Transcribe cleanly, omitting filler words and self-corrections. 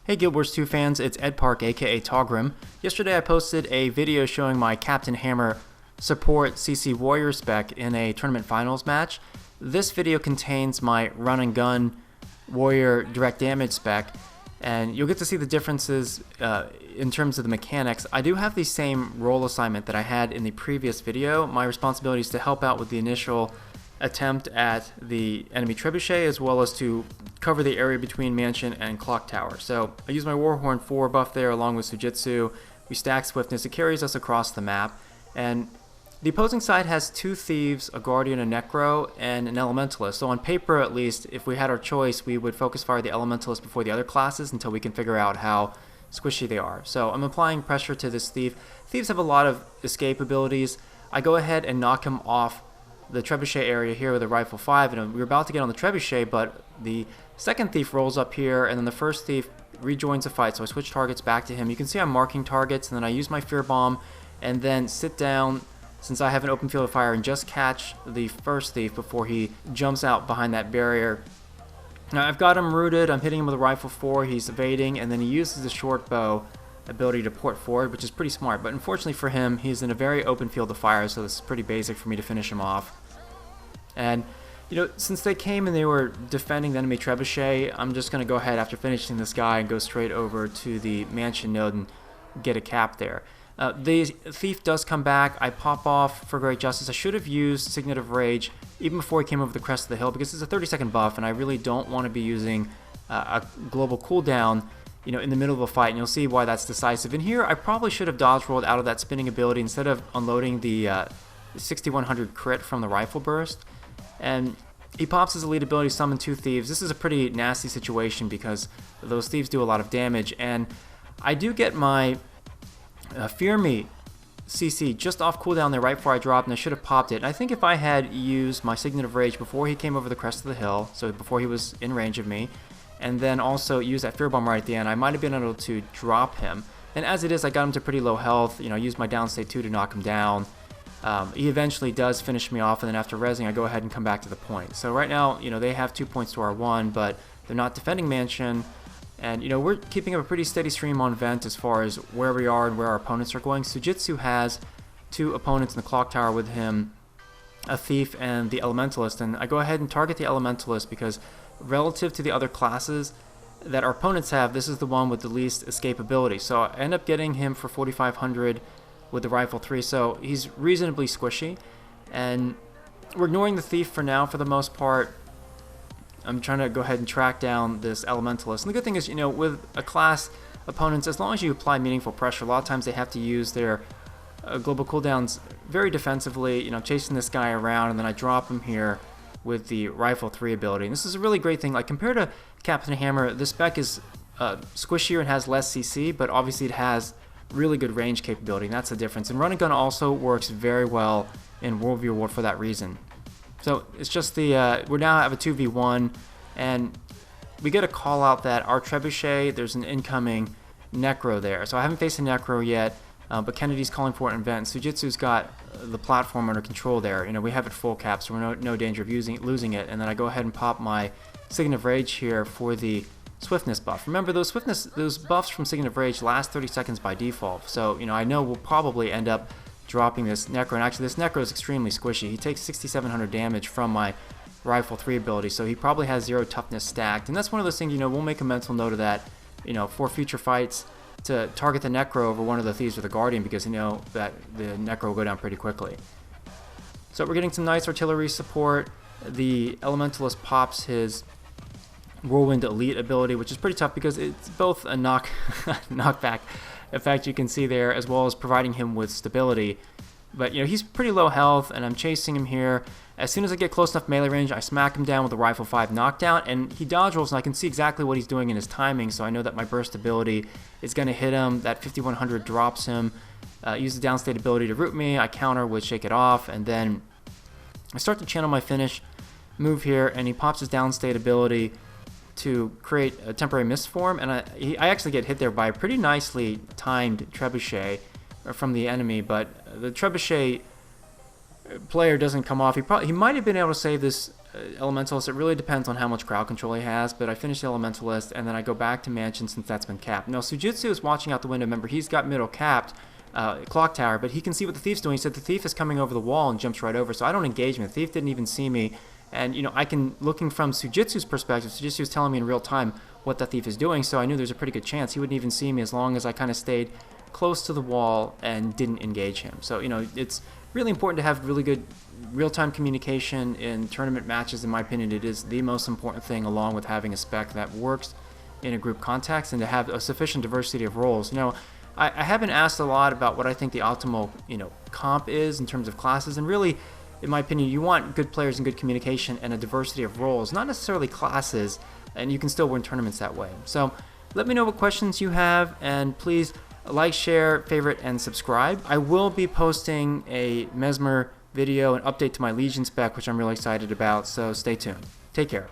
Hey Guild Wars 2 fans, it's Ed Park aka Taugrim. Yesterday I posted a video showing my Captain Hammer support CC Warrior spec in a tournament finals match. This video contains my run and gun Warrior direct damage spec, and you'll get to see the differences in terms of the mechanics. I do have the same role assignment that I had in the previous video. My responsibility is to help out with the initial attempt at the enemy trebuchet, as well as to cover the area between mansion and clock tower. So I use my Warhorn 4 buff there along with Sujitsu. We stack swiftness, it carries us across the map, and the opposing side has two thieves, a guardian, a necro, and an elementalist. So on paper at least, if we had our choice, we would focus fire the elementalist before the other classes until we can figure out how squishy they are. So I'm applying pressure to this thief. Thieves have a lot of escape abilities. I go ahead and knock him off the trebuchet area here with a rifle 5, and we were about to get on the trebuchet, but the second thief rolls up here, and then the first thief rejoins the fight, so I switch targets back to him. You can see I'm marking targets, and then I use my fear bomb and then sit down since I have an open field of fire and just catch the first thief before he jumps out behind that barrier. Now I've got him rooted, I'm hitting him with a rifle 4, he's evading, and then he uses the short bow ability to port forward, which is pretty smart, but unfortunately for him, he's in a very open field of fire, so this is pretty basic for me to finish him off. And you know, since they came and they were defending the enemy trebuchet, I'm just going to go ahead after finishing this guy and go straight over to the mansion node and get a cap there. The thief does come back. I pop off for great justice. I should have used Signet of Rage even before he came over the crest of the hill, because it's a 30-second buff, and I really don't want to be using a global cooldown, you know, in the middle of a fight, and you'll see why that's decisive. And here, I probably should have dodge rolled out of that spinning ability instead of unloading the 6100 crit from the rifle burst. And he pops his elite ability, summon two thieves. This is a pretty nasty situation because those thieves do a lot of damage, and I do get my Fear Me CC just off cooldown there right before I dropped, and I should have popped it. And I think if I had used my Signet of Rage before he came over the crest of the hill, so before he was in range of me, and then also use that Fear Bomb right at the end, I might have been able to drop him. And as it is, I got him to pretty low health. You know, I used my downstate 2 to knock him down. He eventually does finish me off, and then after rezzing, I go ahead and come back to the point. So right now, you know, they have 2 points to our 1, but they're not defending mansion. And, you know, we're keeping up a pretty steady stream on Vent as far as where we are and where our opponents are going. Sujitsu has 2 opponents in the clock tower with him, a thief and the elementalist. And I go ahead and target the elementalist because relative to the other classes that our opponents have, this is the one with the least escapability. So I end up getting him for 4,500 with the rifle 3, so he's reasonably squishy. And we're ignoring the thief for now for the most part. I'm trying to go ahead and track down this elementalist. And the good thing is, you know, with a class opponents, as long as you apply meaningful pressure, a lot of times they have to use their global cooldowns very defensively, you know, chasing this guy around, and then I drop him here with the rifle 3 ability. And this is a really great thing. Like, compared to Captain Hammer, this spec is squishier and has less CC, but obviously it has really good range capability, and that's the difference. And run and gun also works very well in Worldview War for that reason. So it's just the we now have a 2v1, and we get a call out that our trebuchet, there's an incoming necro there. So I haven't faced a necro yet, but Kennedy's calling for it in Vent. Sujitsu's got the platform under control there. You know, we have it full cap, so we're no danger of losing it. And then I go ahead and pop my Signet of Rage here for the swiftness buff. Remember, those buffs from Signet of Rage last 30 seconds by default. So, you know, I know we'll probably end up dropping this necro, and actually this necro is extremely squishy. He takes 6,700 damage from my rifle 3 ability, so he probably has 0 toughness stacked. And that's one of those things, you know, we'll make a mental note of that, you know, for future fights, to target the necro over one of the thieves or the guardian, because you know that the necro will go down pretty quickly. So we're getting some nice artillery support. The elementalist pops his Whirlwind Elite ability, which is pretty tough because it's both a knockback effect you can see there, as well as providing him with stability. But you know, he's pretty low health, and I'm chasing him here. As soon as I get close enough melee range, I smack him down with a rifle 5 knockdown, and he dodge rolls, and I can see exactly what he's doing in his timing, so I know that my burst ability is going to hit him. That 5100 drops him. Use the downstate ability to root me. I counter with Shake It Off, and then I start to channel my finish move here, and he pops his downstate ability to create a temporary misform, and I actually get hit there by a pretty nicely timed trebuchet from the enemy, but the trebuchet player doesn't come off. He might have been able to save this Elementalist, it really depends on how much crowd control he has, but I finish Elementalist, and then I go back to Mansion since that's been capped. Now, Sujitsu is watching out the window. Remember, he's got middle capped, Clock Tower, but he can see what the Thief's doing. He said the Thief is coming over the wall and jumps right over, so I don't engage him. The Thief didn't even see me, and, you know, I can, looking from Sujitsu's perspective, Sujitsu was telling me in real time what the Thief is doing, so I knew there's a pretty good chance he wouldn't even see me as long as I kind of stayed close to the wall and didn't engage him. So, you know, it's really important to have really good real-time communication in tournament matches. In my opinion, it is the most important thing, along with having a spec that works in a group context and to have a sufficient diversity of roles. You know, I have been asked a lot about what I think the optimal, you know, comp is in terms of classes, and really, in my opinion, you want good players and good communication and a diversity of roles, not necessarily classes, and you can still win tournaments that way. So let me know what questions you have, and please like, share, favorite, and subscribe. I will be posting a Mesmer video, an update to my Legion spec, which I'm really excited about, so stay tuned. Take care.